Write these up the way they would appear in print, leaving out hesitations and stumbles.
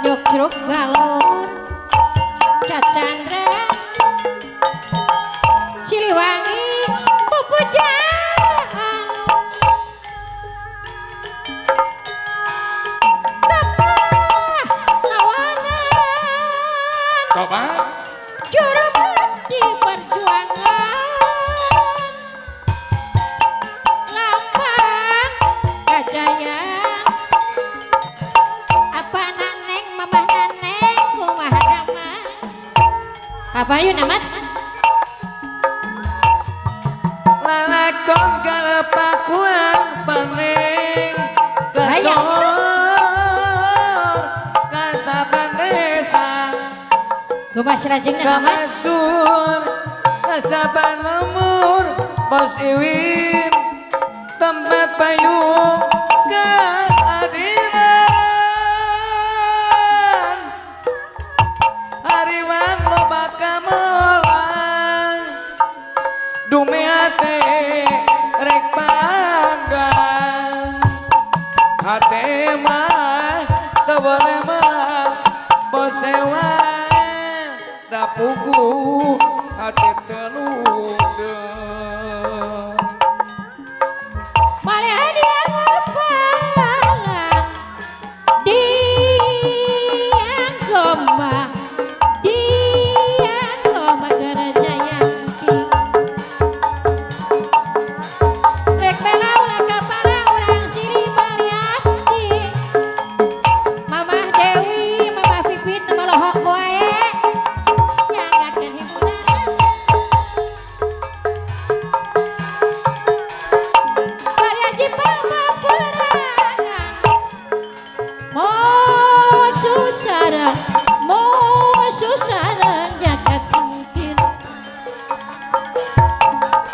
Jog-jog galur Cacandra Siliwangi pupujaan Kapah lawanan Coba juru bakti perjuangan lambang kejayaan apa naneng mamah naneng kumaha nama apa yuk namat lalakon kalepakuan paling kesor kasaban desa kumas rajeng namat kamasur kasaban lemur bos iwin tempat payung keadilan hariwan loba kamolang dumi hati rek panggang hati mah teu boleh mah bos sewa da pugu hati telundeng malih dia ngapalan dia gomba garajayanti rek belaulah kapala urang siri baliati mamah Dewi mamah Pipit melohok wae nyangakeun hiburan baliaji pamaperangan mo susarang jagat mungkin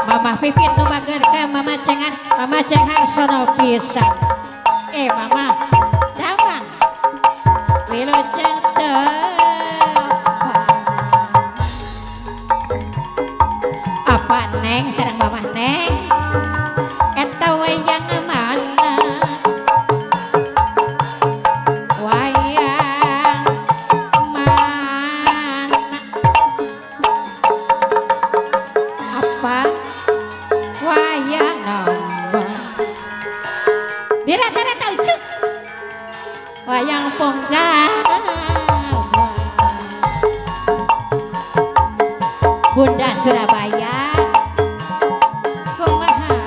mamah Pipit nu bager ka mama cengan sono pisan mama damang wilujeng apa neng sareng mamah neng eta wayang mana wayang mana apa wayang nambah di rata-rata ucuk wayang ponggawa Bunda Surabaya kumaha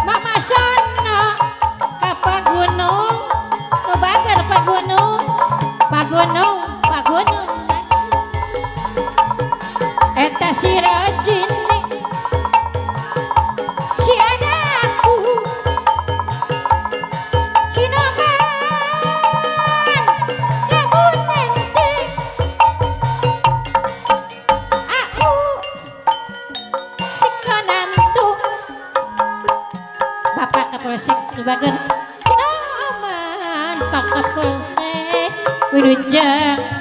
Mama sono ka pagunung kebager pagunung eta si rajini si anakku si noman lamun nanti aku si kanantu Bapak Kapolsek Tubagen si noman Pak Kapolsek Wilujeng